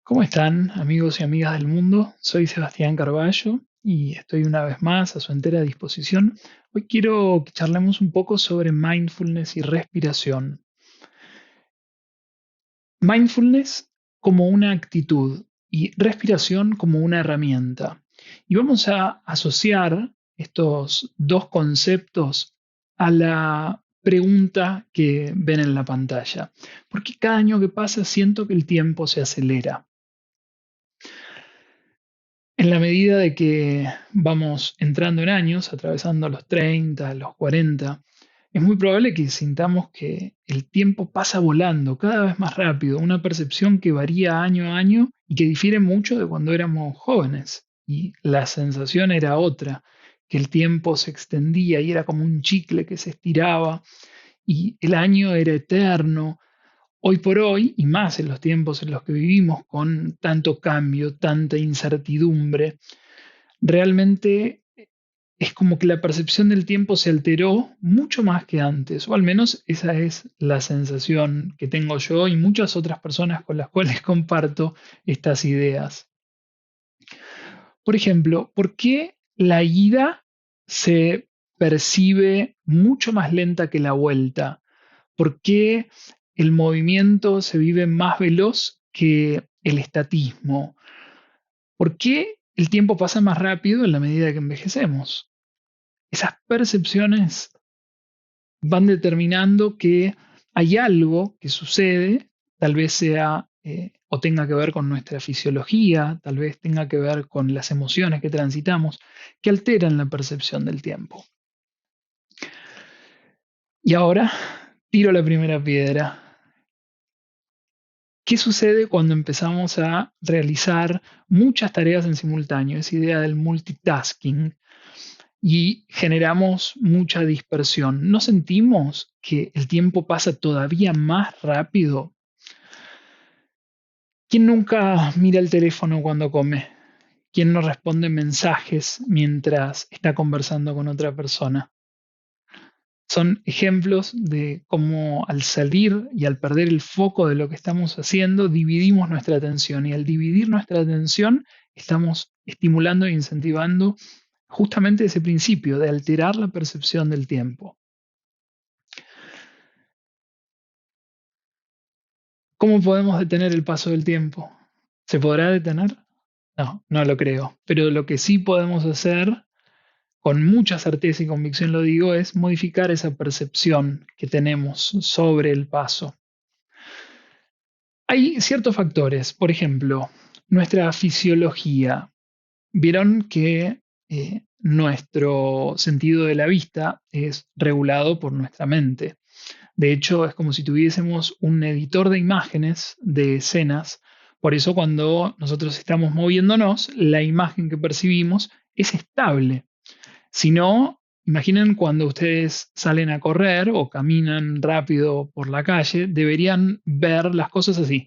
¿Cómo están, amigos y amigas del mundo? Soy Sebastián Carballo y estoy una vez más a su entera disposición. Hoy quiero que charlemos un poco sobre mindfulness y respiración. Mindfulness como una actitud y respiración como una herramienta. Y vamos a asociar estos dos conceptos a la pregunta que ven en la pantalla. ¿Por qué cada año que pasa siento que el tiempo se acelera? En la medida de que vamos entrando en años, atravesando los 30, los 40, es muy probable que sintamos que el tiempo pasa volando cada vez más rápido, una percepción que varía año a año y que difiere mucho de cuando éramos jóvenes. Y la sensación era otra, que el tiempo se extendía y era como un chicle que se estiraba y el año era eterno. Hoy por hoy, y más en los tiempos en los que vivimos con tanto cambio, tanta incertidumbre, realmente es como que la percepción del tiempo se alteró mucho más que antes, o al menos esa es la sensación que tengo yo y muchas otras personas con las cuales comparto estas ideas. Por ejemplo, ¿por qué la ida se percibe mucho más lenta que la vuelta? ¿Por qué el movimiento se vive más veloz que el estatismo? ¿Por qué el tiempo pasa más rápido en la medida que envejecemos? Esas percepciones van determinando que hay algo que sucede, tal vez sea o tenga que ver con nuestra fisiología, tal vez tenga que ver con las emociones que transitamos, que alteran la percepción del tiempo. Y ahora tiro la primera piedra. ¿Qué sucede cuando empezamos a realizar muchas tareas en simultáneo? Esa idea del multitasking y generamos mucha dispersión. ¿No sentimos que el tiempo pasa todavía más rápido? ¿Quién nunca mira el teléfono cuando come? ¿Quién no responde mensajes mientras está conversando con otra persona? Son ejemplos de cómo al salir y al perder el foco de lo que estamos haciendo, dividimos nuestra atención y al dividir nuestra atención estamos estimulando e incentivando justamente ese principio de alterar la percepción del tiempo. ¿Cómo podemos detener el paso del tiempo? ¿Se podrá detener? No, no lo creo. Pero lo que sí podemos hacer, con mucha certeza y convicción lo digo, es modificar esa percepción que tenemos sobre el paso. Hay ciertos factores, por ejemplo, nuestra fisiología. Vieron que nuestro sentido de la vista es regulado por nuestra mente. De hecho, es como si tuviésemos un editor de imágenes, de escenas. Por eso cuando nosotros estamos moviéndonos, la imagen que percibimos es estable. Si no, imaginen cuando ustedes salen a correr o caminan rápido por la calle, deberían ver las cosas así.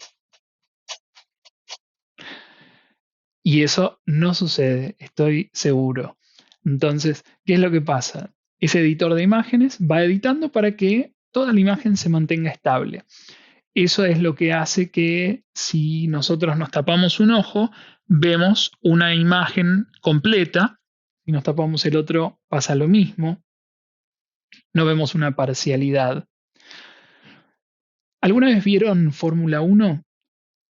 Y eso no sucede, estoy seguro. Entonces, ¿qué es lo que pasa? Ese editor de imágenes va editando para que toda la imagen se mantenga estable. Eso es lo que hace que si nosotros nos tapamos un ojo, vemos una imagen completa. Si nos tapamos el otro, pasa lo mismo. No vemos una parcialidad. ¿Alguna vez vieron Fórmula Uno?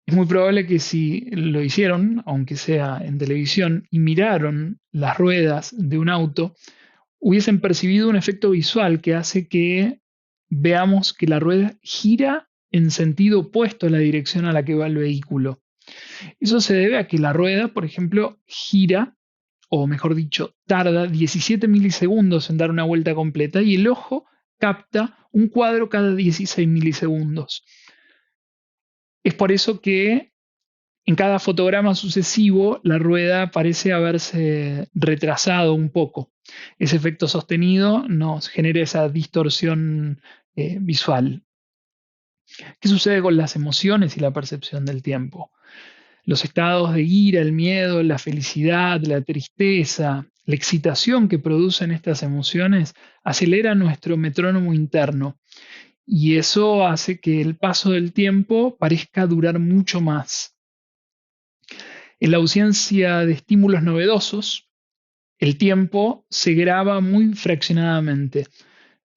Es muy probable que si lo hicieron, aunque sea en televisión, y miraron las ruedas de un auto, hubiesen percibido un efecto visual que hace que veamos que la rueda gira en sentido opuesto a la dirección a la que va el vehículo. Eso se debe a que la rueda, por ejemplo, gira, o mejor dicho, tarda 17 milisegundos en dar una vuelta completa y el ojo capta un cuadro cada 16 milisegundos. Es por eso que en cada fotograma sucesivo la rueda parece haberse retrasado un poco. Ese efecto sostenido nos genera esa distorsión visual. ¿Qué sucede con las emociones y la percepción del tiempo? Los estados de ira, el miedo, la felicidad, la tristeza, la excitación que producen estas emociones acelera nuestro metrónomo interno y eso hace que el paso del tiempo parezca durar mucho más. En la ausencia de estímulos novedosos, el tiempo se graba muy fraccionadamente.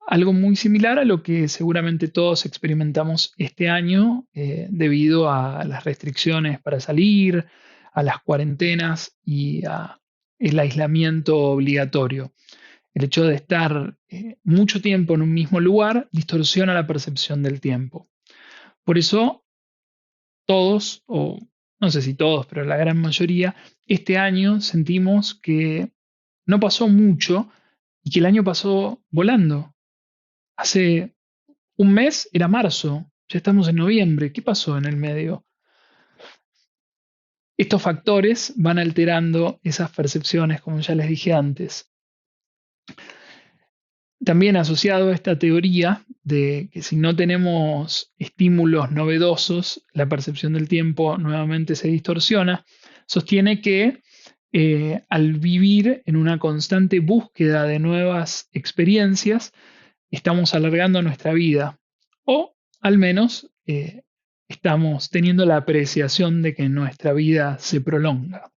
Algo muy similar a lo que seguramente todos experimentamos este año debido a las restricciones para salir, a las cuarentenas y a el aislamiento obligatorio. El hecho de estar mucho tiempo en un mismo lugar distorsiona la percepción del tiempo. Por eso todos, o no sé si todos, pero la gran mayoría, este año sentimos que no pasó mucho y que el año pasó volando. Hace un mes era marzo, ya estamos en noviembre. ¿Qué pasó en el medio? Estos factores van alterando esas percepciones, como ya les dije antes. También asociado a esta teoría de que si no tenemos estímulos novedosos, la percepción del tiempo nuevamente se distorsiona, sostiene que al vivir en una constante búsqueda de nuevas experiencias, estamos alargando nuestra vida o al menos estamos teniendo la apreciación de que nuestra vida se prolonga.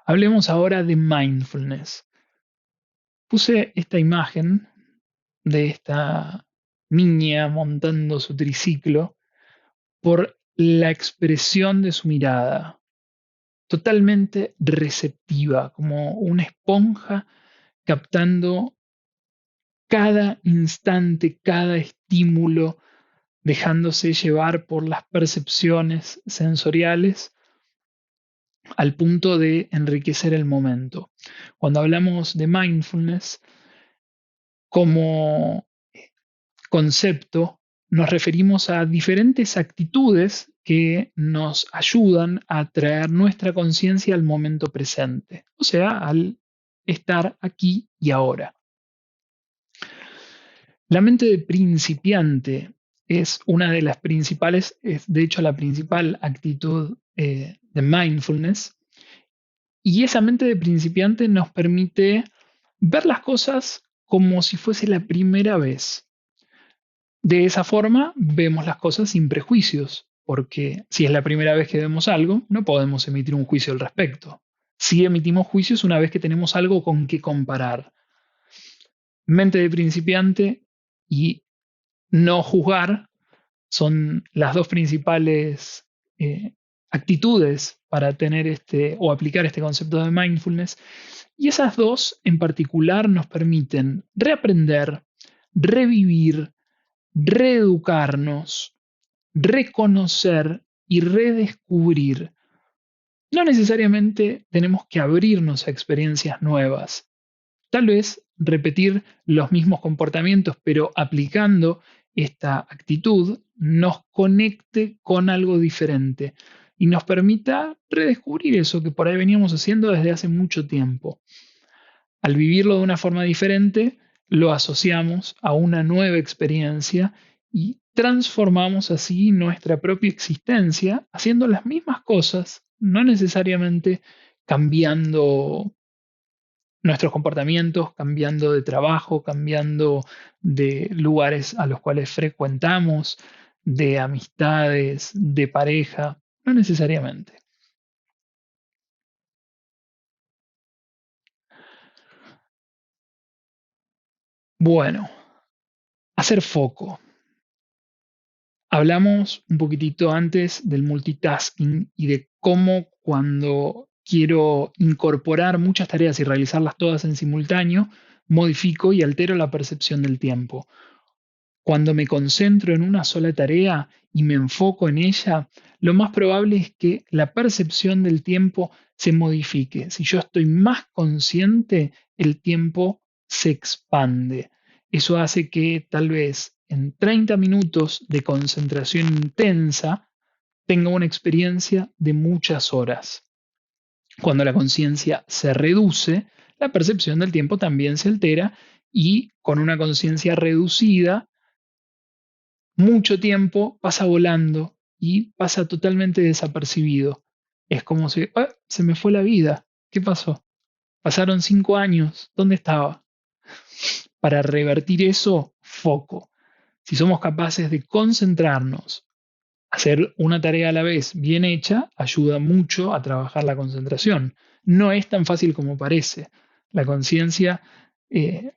Hablemos ahora de mindfulness. Puse esta imagen de esta niña montando su triciclo por la expresión de su mirada, totalmente receptiva, como una esponja captando cada instante, cada estímulo, dejándose llevar por las percepciones sensoriales al punto de enriquecer el momento. Cuando hablamos de mindfulness, como concepto, nos referimos a diferentes actitudes que nos ayudan a traer nuestra conciencia al momento presente, o sea, al estar aquí y ahora. La mente de principiante es una de las principales, es de hecho la principal actitud de mindfulness, y esa mente de principiante nos permite ver las cosas como si fuese la primera vez. De esa forma vemos las cosas sin prejuicios, porque si es la primera vez que vemos algo, no podemos emitir un juicio al respecto. Sí emitimos juicios una vez que tenemos algo con que comparar. Mente de principiante y no juzgar son las dos principales actitudes para tener este o aplicar este concepto de mindfulness. Y esas dos en particular nos permiten reaprender, revivir, reeducarnos, reconocer y redescubrir. No necesariamente tenemos que abrirnos a experiencias nuevas. Tal vez repetir los mismos comportamientos, pero aplicando esta actitud, nos conecte con algo diferente y nos permita redescubrir eso que por ahí veníamos haciendo desde hace mucho tiempo. Al vivirlo de una forma diferente, lo asociamos a una nueva experiencia y transformamos así nuestra propia existencia haciendo las mismas cosas, no necesariamente cambiando nuestros comportamientos, cambiando de trabajo, cambiando de lugares a los cuales frecuentamos, de amistades, de pareja, no necesariamente. Bueno, hacer foco. Hablamos un poquitito antes del multitasking y de cómo cuando quiero incorporar muchas tareas y realizarlas todas en simultáneo, modifico y altero la percepción del tiempo. Cuando me concentro en una sola tarea y me enfoco en ella, lo más probable es que la percepción del tiempo se modifique. Si yo estoy más consciente, el tiempo se expande. Eso hace que tal vez en 30 minutos de concentración intensa tenga una experiencia de muchas horas. Cuando la conciencia se reduce, la percepción del tiempo también se altera y con una conciencia reducida mucho tiempo pasa volando y pasa totalmente desapercibido. Es como si se me fue la vida. ¿Qué pasó? Pasaron 5 años. ¿Dónde estaba? Para revertir eso, foco. Si somos capaces de concentrarnos Hacer una tarea a la vez bien hecha ayuda mucho a trabajar la concentración. No es tan fácil como parece. La conciencia eh,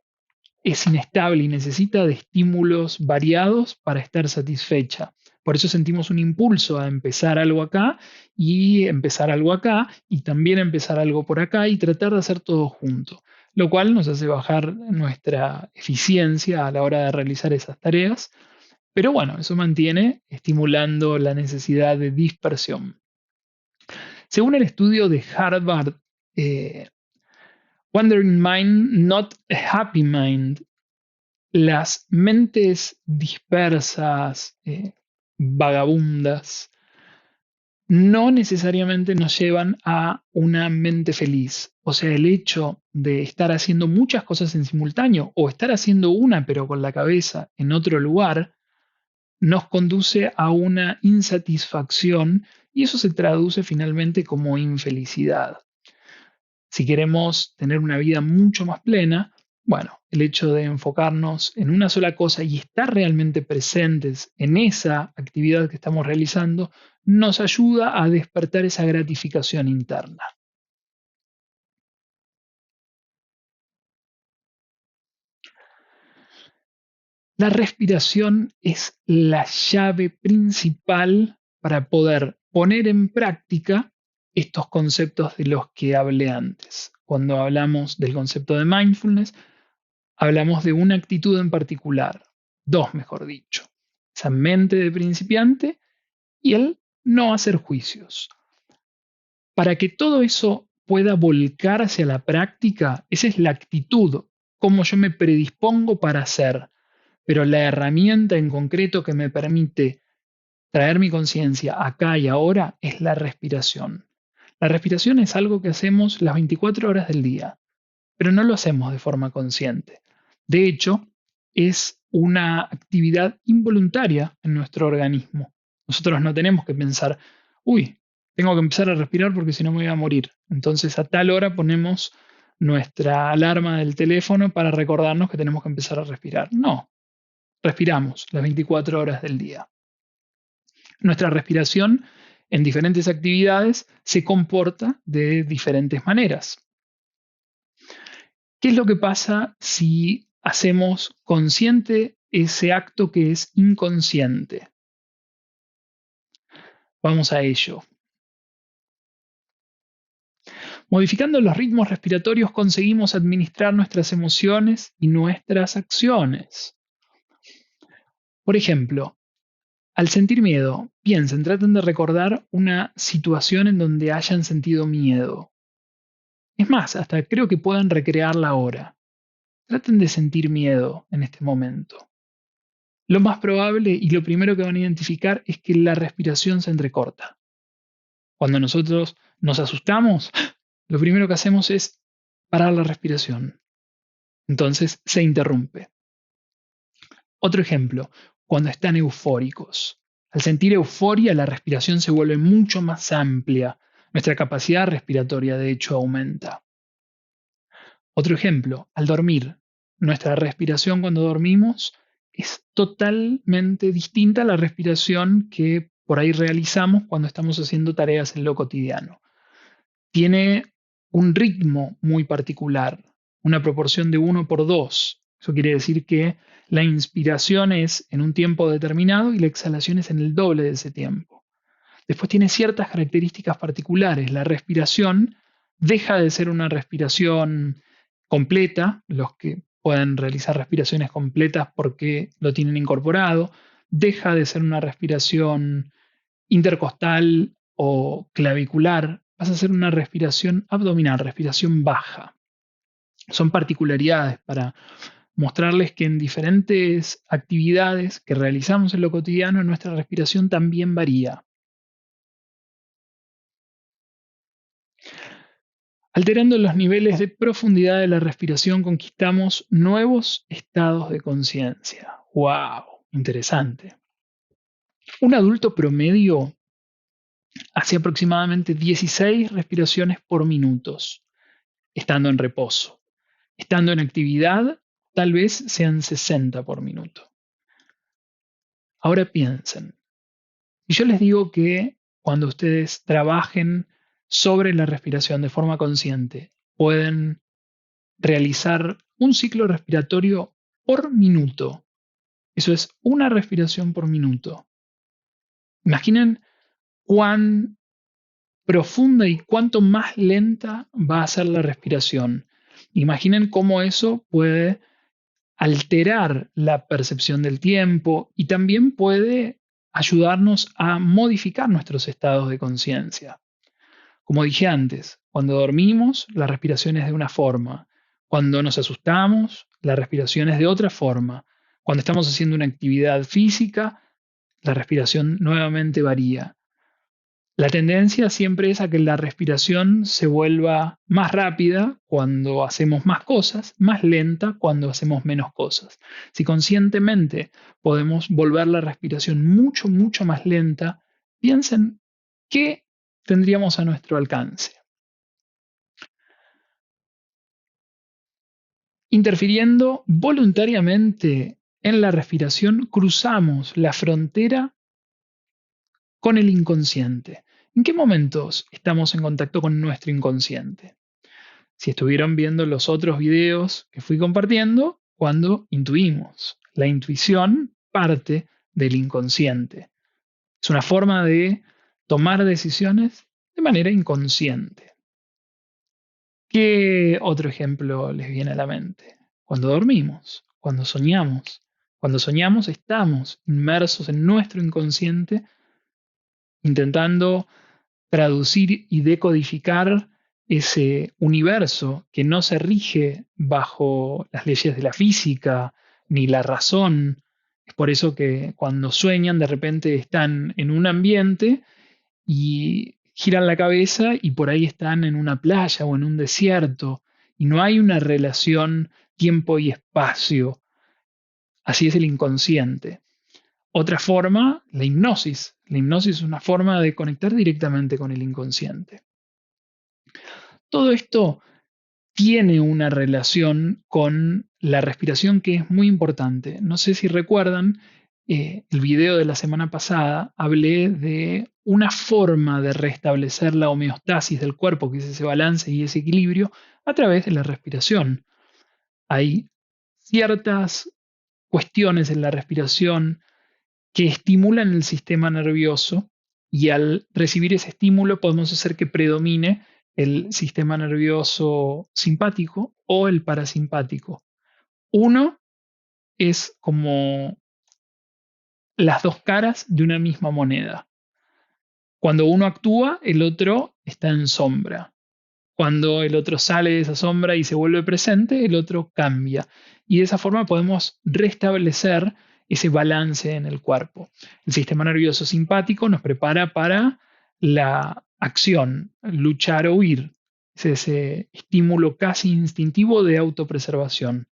es inestable y necesita de estímulos variados para estar satisfecha. Por eso sentimos un impulso a empezar algo acá y empezar algo acá y también empezar algo por acá y tratar de hacer todo junto, lo cual nos hace bajar nuestra eficiencia a la hora de realizar esas tareas. Pero bueno, eso mantiene estimulando la necesidad de dispersión. Según el estudio de Harvard, eh, Wandering Mind, Not a Happy Mind, las mentes dispersas, vagabundas, no necesariamente nos llevan a una mente feliz. O sea, el hecho de estar haciendo muchas cosas en simultáneo o estar haciendo una pero con la cabeza en otro lugar, nos conduce a una insatisfacción y eso se traduce finalmente como infelicidad. Si queremos tener una vida mucho más plena, bueno, el hecho de enfocarnos en una sola cosa y estar realmente presentes en esa actividad que estamos realizando nos ayuda a despertar esa gratificación interna. La respiración es la llave principal para poder poner en práctica estos conceptos de los que hablé antes. Cuando hablamos del concepto de mindfulness, hablamos de una actitud en particular, dos mejor dicho, esa mente de principiante y el no hacer juicios. Para que todo eso pueda volcar hacia la práctica, esa es la actitud, cómo yo me predispongo para hacer, pero la herramienta en concreto que me permite traer mi conciencia acá y ahora es la respiración. La respiración es algo que hacemos las 24 horas del día, pero no lo hacemos de forma consciente. De hecho, es una actividad involuntaria en nuestro organismo. Nosotros no tenemos que pensar, uy, tengo que empezar a respirar porque si no me voy a morir. Entonces a tal hora ponemos nuestra alarma del teléfono para recordarnos que tenemos que empezar a respirar. No, respiramos las 24 horas del día. Nuestra respiración en diferentes actividades se comporta de diferentes maneras. ¿Qué es lo que pasa si hacemos consciente ese acto que es inconsciente? Vamos a ello. Modificando los ritmos respiratorios conseguimos administrar nuestras emociones y nuestras acciones. Por ejemplo, al sentir miedo, piensen, traten de recordar una situación en donde hayan sentido miedo. Es más, hasta creo que pueden recrearla ahora. Traten de sentir miedo en este momento. Lo más probable y lo primero que van a identificar es que la respiración se entrecorta. Cuando nosotros nos asustamos, lo primero que hacemos es parar la respiración. Entonces se interrumpe. Otro ejemplo, cuando están eufóricos. Al sentir euforia, la respiración se vuelve mucho más amplia. Nuestra capacidad respiratoria, de hecho, aumenta. Otro ejemplo, al dormir. Nuestra respiración cuando dormimos es totalmente distinta a la respiración que por ahí realizamos cuando estamos haciendo tareas en lo cotidiano. Tiene un ritmo muy particular, una proporción de 1 por 2. Eso quiere decir que la inspiración es en un tiempo determinado y la exhalación es en el doble de ese tiempo. Después tiene ciertas características particulares. La respiración deja de ser una respiración completa, los que pueden realizar respiraciones completas porque lo tienen incorporado, deja de ser una respiración intercostal o clavicular, pasa a ser una respiración abdominal, respiración baja. Son particularidades para mostrarles que en diferentes actividades que realizamos en lo cotidiano, nuestra respiración también varía. Alterando los niveles de profundidad de la respiración, conquistamos nuevos estados de conciencia. ¡Wow! Interesante. Un adulto promedio hace aproximadamente 16 respiraciones por minuto, estando en reposo. Estando en actividad, tal vez sean 60 por minuto. Ahora piensen, Y yo les digo que cuando ustedes trabajen sobre la respiración de forma consciente, pueden realizar un ciclo respiratorio por minuto. Eso es una respiración por minuto. Imaginen cuán profunda y cuánto más lenta va a ser la respiración. Imaginen cómo eso puede alterar la percepción del tiempo y también puede ayudarnos a modificar nuestros estados de conciencia. Como dije antes, cuando dormimos, la respiración es de una forma. Cuando nos asustamos, la respiración es de otra forma. Cuando estamos haciendo una actividad física, la respiración nuevamente varía. La tendencia siempre es a que la respiración se vuelva más rápida cuando hacemos más cosas, más lenta cuando hacemos menos cosas. Si conscientemente podemos volver la respiración mucho, mucho más lenta, piensen qué tendríamos a nuestro alcance. Interfiriendo voluntariamente en la respiración, cruzamos la frontera con el inconsciente. ¿En qué momentos estamos en contacto con nuestro inconsciente? Si estuvieron viendo los otros videos que fui compartiendo, cuando intuimos. La intuición parte del inconsciente. Es una forma de tomar decisiones de manera inconsciente. ¿Qué otro ejemplo les viene a la mente? Cuando dormimos, cuando soñamos. Cuando soñamos estamos inmersos en nuestro inconsciente intentando traducir y decodificar ese universo que no se rige bajo las leyes de la física ni la razón. Es por eso que cuando sueñan de repente están en un ambiente y giran la cabeza y por ahí están en una playa o en un desierto y no hay una relación tiempo y espacio. Así es el inconsciente. Otra forma, la hipnosis. La hipnosis es una forma de conectar directamente con el inconsciente. Todo esto tiene una relación con la respiración que es muy importante. No sé si recuerdan, el video de la semana pasada hablé de una forma de restablecer la homeostasis del cuerpo, que es ese balance y ese equilibrio, a través de la respiración. Hay ciertas cuestiones en la respiración que estimulan el sistema nervioso y al recibir ese estímulo podemos hacer que predomine el sistema nervioso simpático o el parasimpático. Uno es como las dos caras de una misma moneda. Cuando uno actúa, el otro está en sombra. Cuando el otro sale de esa sombra y se vuelve presente, el otro cambia. Y de esa forma podemos restablecer ese balance en el cuerpo. El sistema nervioso simpático nos prepara para la acción, luchar o huir. Es ese estímulo casi instintivo de autopreservación.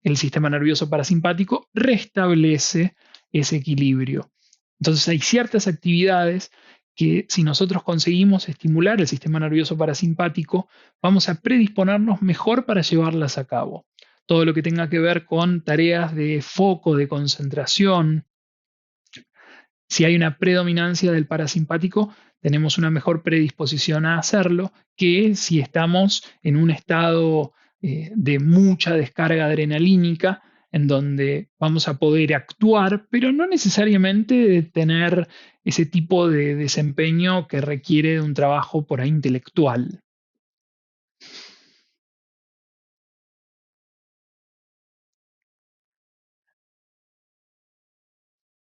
El sistema nervioso parasimpático restablece ese equilibrio. Entonces hay ciertas actividades que si nosotros conseguimos estimular el sistema nervioso parasimpático, vamos a predisponernos mejor para llevarlas a cabo. Todo lo que tenga que ver con tareas de foco, de concentración. Si hay una predominancia del parasimpático, tenemos una mejor predisposición a hacerlo que si estamos en un estado de mucha descarga adrenalínica, en donde vamos a poder actuar, pero no necesariamente tener ese tipo de desempeño que requiere de un trabajo por ahí intelectual.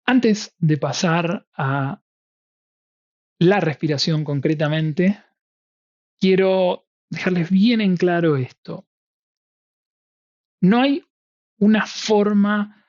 Antes de pasar a la respiración concretamente, quiero dejarles bien en claro esto. No hay una forma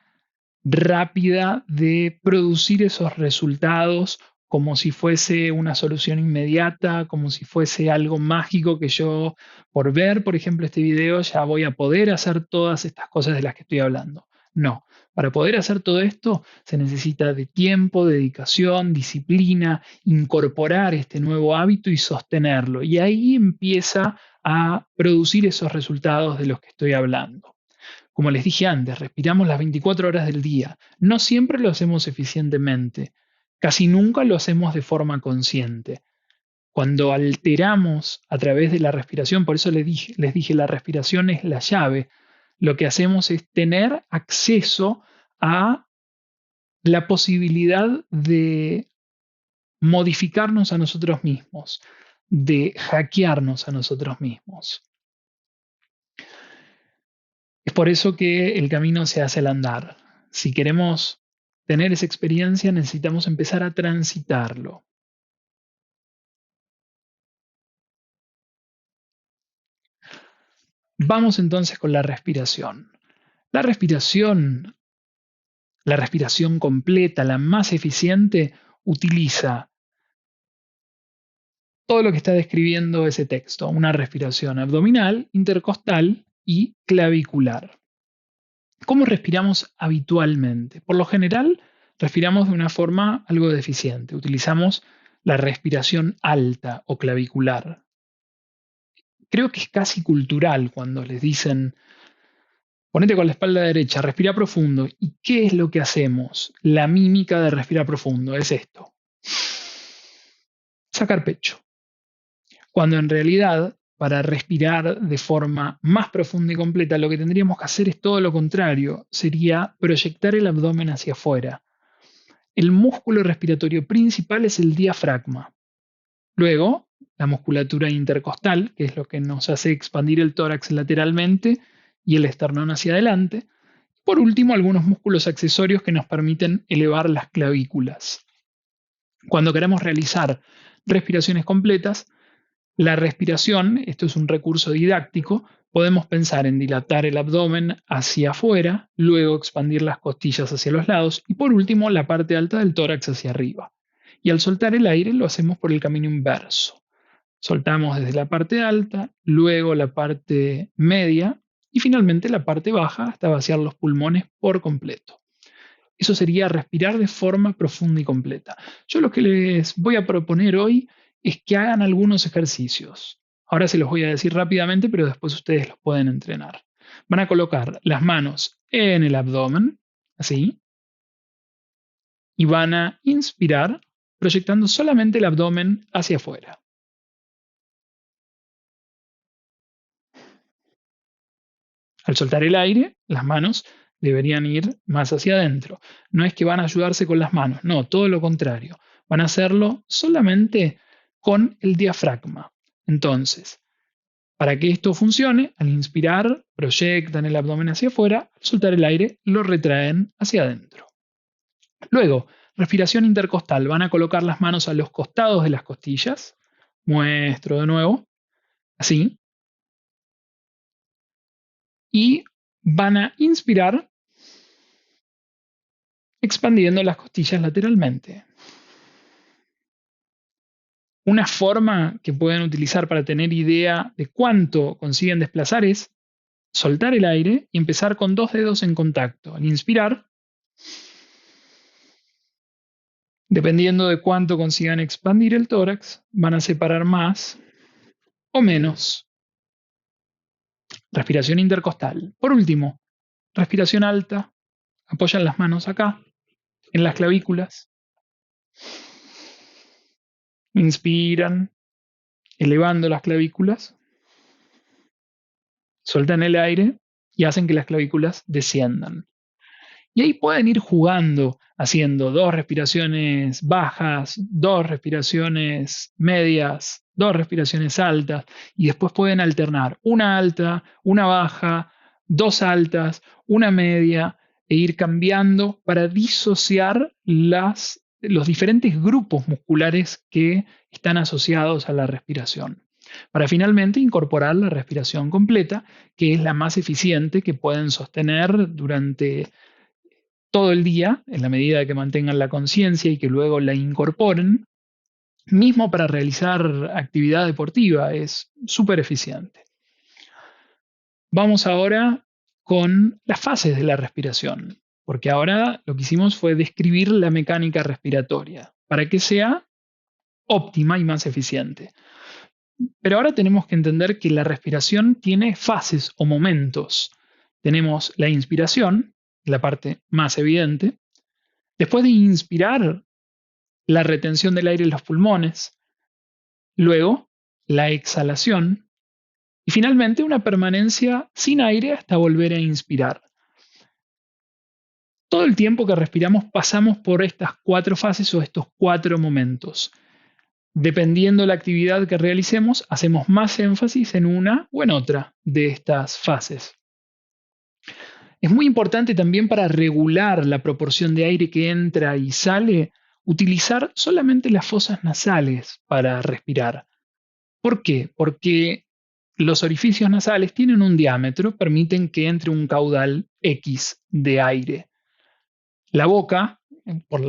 rápida de producir esos resultados como si fuese una solución inmediata, como si fuese algo mágico que yo, por ver, por ejemplo, este video, ya voy a poder hacer todas estas cosas de las que estoy hablando. No, para poder hacer todo esto se necesita de tiempo, dedicación, disciplina, incorporar este nuevo hábito y sostenerlo. Y ahí empieza a producir esos resultados de los que estoy hablando. Como les dije antes, respiramos las 24 horas del día. No siempre lo hacemos eficientemente. Casi nunca lo hacemos de forma consciente. Cuando alteramos a través de la respiración, por eso les dije, la respiración es la llave, lo que hacemos es tener acceso a la posibilidad de modificarnos a nosotros mismos, de hackearnos a nosotros mismos. Es por eso que el camino se hace al andar. Si queremos tener esa experiencia, necesitamos empezar a transitarlo. Vamos entonces con la respiración. La respiración, la respiración completa, la más eficiente, utiliza todo lo que está describiendo ese texto, una respiración abdominal, intercostal y clavicular. ¿Cómo respiramos habitualmente? Por lo general, respiramos de una forma algo deficiente. Utilizamos la respiración alta o clavicular. Creo que es casi cultural cuando les dicen, ponete con la espalda derecha, respira profundo. ¿Y qué es lo que hacemos? La mímica de respirar profundo es esto. Sacar pecho. Cuando en realidad, para respirar de forma más profunda y completa, lo que tendríamos que hacer es todo lo contrario. Sería proyectar el abdomen hacia afuera. El músculo respiratorio principal es el diafragma. Luego, la musculatura intercostal, que es lo que nos hace expandir el tórax lateralmente y el esternón hacia adelante. Por último, algunos músculos accesorios que nos permiten elevar las clavículas. Cuando queremos realizar respiraciones completas, la respiración, esto es un recurso didáctico, podemos pensar en dilatar el abdomen hacia afuera, luego expandir las costillas hacia los lados y por último la parte alta del tórax hacia arriba. Y al soltar el aire lo hacemos por el camino inverso. Soltamos desde la parte alta, luego la parte media y finalmente la parte baja hasta vaciar los pulmones por completo. Eso sería respirar de forma profunda y completa. Yo lo que les voy a proponer hoy es que hagan algunos ejercicios. Ahora se los voy a decir rápidamente, pero después ustedes los pueden entrenar. Van a colocar las manos en el abdomen, así, y van a inspirar proyectando solamente el abdomen hacia afuera. Al soltar el aire, las manos deberían ir más hacia adentro. No es que van a ayudarse con las manos, no, todo lo contrario. Van a hacerlo solamente con el diafragma. Entonces, para que esto funcione, al inspirar, proyectan el abdomen hacia afuera, al soltar el aire, lo retraen hacia adentro. Luego, respiración intercostal. Van a colocar las manos a los costados de las costillas. Muestro de nuevo, así. Y van a inspirar expandiendo las costillas lateralmente. Una forma que pueden utilizar para tener idea de cuánto consiguen desplazar es soltar el aire y empezar con 2 dedos en contacto. Al inspirar, dependiendo de cuánto consigan expandir el tórax, van a separar más o menos. Respiración intercostal. Por último, respiración alta. Apoyan las manos acá, en las clavículas. Inspiran, elevando las clavículas. Sueltan el aire y hacen que las clavículas desciendan. Y ahí pueden ir jugando, haciendo 2 respiraciones bajas, 2 respiraciones medias, 2 respiraciones altas, y después pueden alternar una alta, una baja, 2 altas, una media, e ir cambiando para disociar los diferentes grupos musculares que están asociados a la respiración. Para finalmente incorporar la respiración completa, que es la más eficiente que pueden sostener durante todo el día, en la medida que mantengan la conciencia y que luego la incorporen, mismo para realizar actividad deportiva, es súper eficiente. Vamos ahora con las fases de la respiración, porque ahora lo que hicimos fue describir la mecánica respiratoria para que sea óptima y más eficiente. Pero ahora tenemos que entender que la respiración tiene fases o momentos. Tenemos la inspiración, la parte más evidente. Después de inspirar, la retención del aire en los pulmones, luego la exhalación y finalmente una permanencia sin aire hasta volver a inspirar. Todo el tiempo que respiramos pasamos por estas 4 fases o estos 4 momentos. Dependiendo de la actividad que realicemos, hacemos más énfasis en una o en otra de estas fases. Es muy importante también para regular la proporción de aire que entra y sale, utilizar solamente las fosas nasales para respirar. ¿Por qué? Porque los orificios nasales tienen un diámetro, permiten que entre un caudal X de aire. La boca, por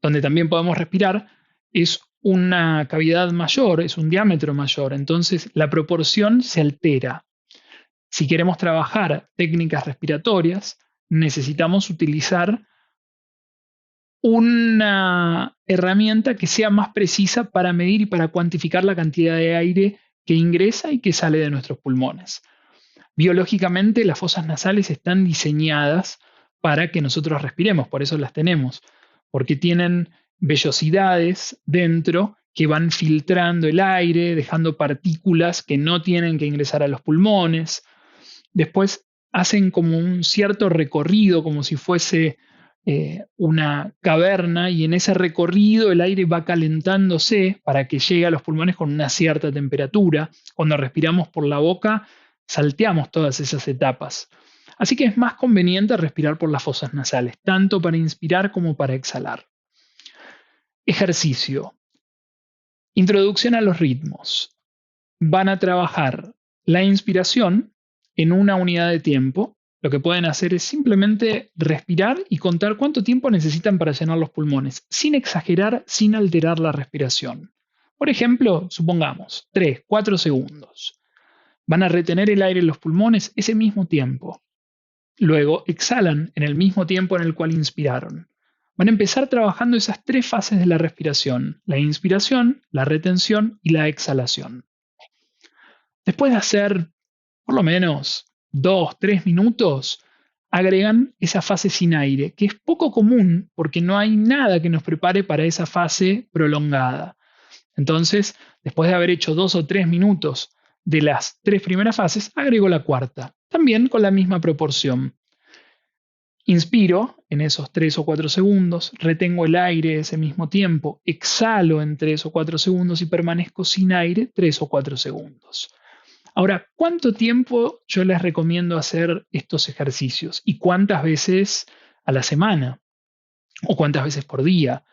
donde también podemos respirar, es una cavidad mayor, es un diámetro mayor, entonces la proporción se altera. Si queremos trabajar técnicas respiratorias, necesitamos utilizar una herramienta que sea más precisa para medir y para cuantificar la cantidad de aire que ingresa y que sale de nuestros pulmones. Biológicamente, las fosas nasales están diseñadas para que nosotros respiremos, por eso las tenemos, porque tienen vellosidades dentro que van filtrando el aire, dejando partículas que no tienen que ingresar a los pulmones. Después hacen como un cierto recorrido, como si fuese una caverna, y en ese recorrido el aire va calentándose para que llegue a los pulmones con una cierta temperatura. Cuando respiramos por la boca, salteamos todas esas etapas. Así que es más conveniente respirar por las fosas nasales, tanto para inspirar como para exhalar. Ejercicio. Introducción a los ritmos. Van a trabajar la inspiración en una unidad de tiempo. Lo que pueden hacer es simplemente respirar y contar cuánto tiempo necesitan para llenar los pulmones, sin exagerar, sin alterar la respiración. Por ejemplo, supongamos 3, 4 segundos. Van a retener el aire en los pulmones ese mismo tiempo. Luego exhalan en el mismo tiempo en el cual inspiraron. Van a empezar trabajando esas 3 fases de la respiración: la inspiración, la retención y la exhalación. Después de hacer por lo menos 2, 3 minutos, agregan esa fase sin aire, que es poco común porque no hay nada que nos prepare para esa fase prolongada. Entonces, después de haber hecho 2 o 3 minutos de las 3 primeras fases, agrego la cuarta, también con la misma proporción. Inspiro en esos 3 o 4 segundos, retengo el aire ese mismo tiempo, exhalo en 3 o 4 segundos y permanezco sin aire 3 o 4 segundos. Ahora, ¿cuánto tiempo yo les recomiendo hacer estos ejercicios? ¿Y cuántas veces a la semana? ¿O cuántas veces por día?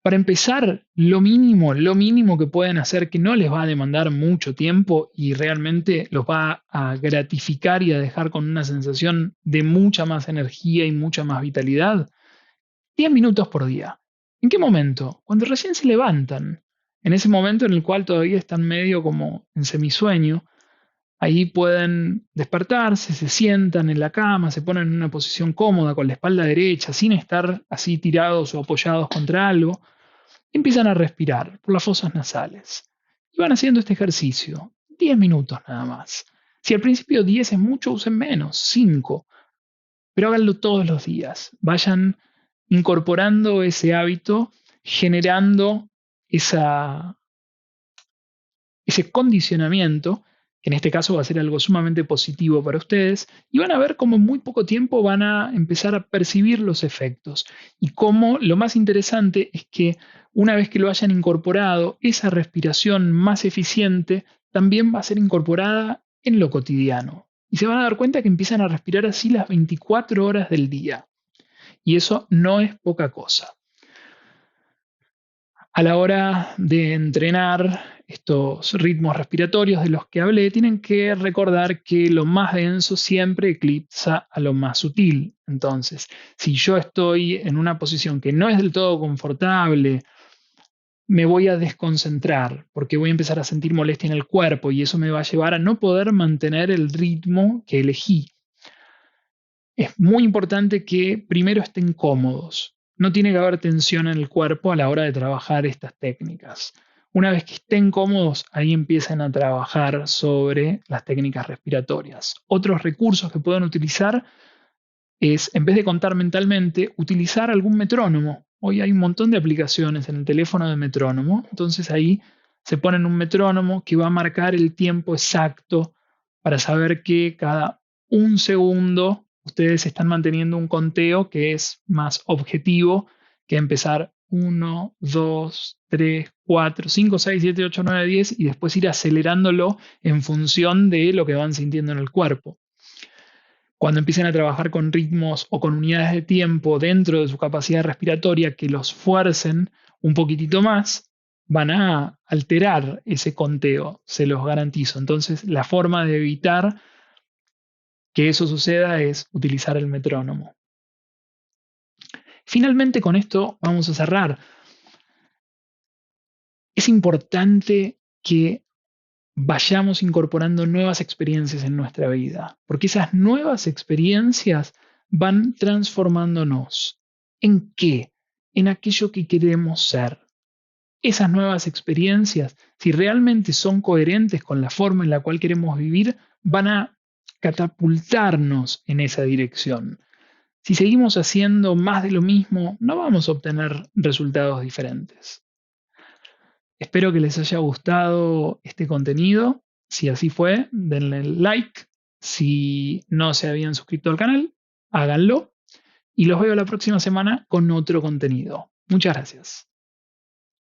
Para empezar, lo mínimo que pueden hacer, que no les va a demandar mucho tiempo y realmente los va a gratificar y a dejar con una sensación de mucha más energía y mucha más vitalidad: 10 minutos por día. ¿En qué momento? Cuando recién se levantan. En ese momento en el cual todavía están medio como en semisueño. Ahí pueden despertarse, se sientan en la cama, se ponen en una posición cómoda con la espalda derecha, sin estar así tirados o apoyados contra algo, y empiezan a respirar por las fosas nasales. Y van haciendo este ejercicio, 10 minutos nada más. Si al principio 10 es mucho, usen menos, 5, pero háganlo todos los días. Vayan incorporando ese hábito, generando ese condicionamiento, que en este caso va a ser algo sumamente positivo para ustedes, y van a ver cómo en muy poco tiempo van a empezar a percibir los efectos. Y cómo lo más interesante es que una vez que lo hayan incorporado, esa respiración más eficiente también va a ser incorporada en lo cotidiano. Y se van a dar cuenta que empiezan a respirar así las 24 horas del día. Y eso no es poca cosa. A la hora de entrenar estos ritmos respiratorios de los que hablé, tienen que recordar que lo más denso siempre eclipsa a lo más sutil. Entonces, si yo estoy en una posición que no es del todo confortable, me voy a desconcentrar porque voy a empezar a sentir molestia en el cuerpo y eso me va a llevar a no poder mantener el ritmo que elegí. Es muy importante que primero estén cómodos. No tiene que haber tensión en el cuerpo a la hora de trabajar estas técnicas. Una vez que estén cómodos, ahí empiezan a trabajar sobre las técnicas respiratorias. Otros recursos que pueden utilizar es, en vez de contar mentalmente, utilizar algún metrónomo. Hoy hay un montón de aplicaciones en el teléfono de metrónomo, entonces ahí se ponen un metrónomo que va a marcar el tiempo exacto para saber que cada un segundo ustedes están manteniendo un conteo que es más objetivo que empezar 1, 2, 3, 4, 5, 6, 7, 8, 9, 10 y después ir acelerándolo en función de lo que van sintiendo en el cuerpo. Cuando empiecen a trabajar con ritmos o con unidades de tiempo dentro de su capacidad respiratoria que los fuercen un poquitito más, van a alterar ese conteo, se los garantizo. Entonces, la forma de evitar que eso suceda es utilizar el metrónomo. Finalmente, con esto vamos a cerrar. Es importante que vayamos incorporando nuevas experiencias en nuestra vida, porque esas nuevas experiencias van transformándonos. ¿En qué? En aquello que queremos ser. Esas nuevas experiencias, si realmente son coherentes con la forma en la cual queremos vivir, van a catapultarnos en esa dirección. Si seguimos haciendo más de lo mismo, no vamos a obtener resultados diferentes. Espero que les haya gustado este contenido. Si así fue, denle like. Si no se habían suscrito al canal, háganlo. Y los veo la próxima semana con otro contenido. Muchas gracias.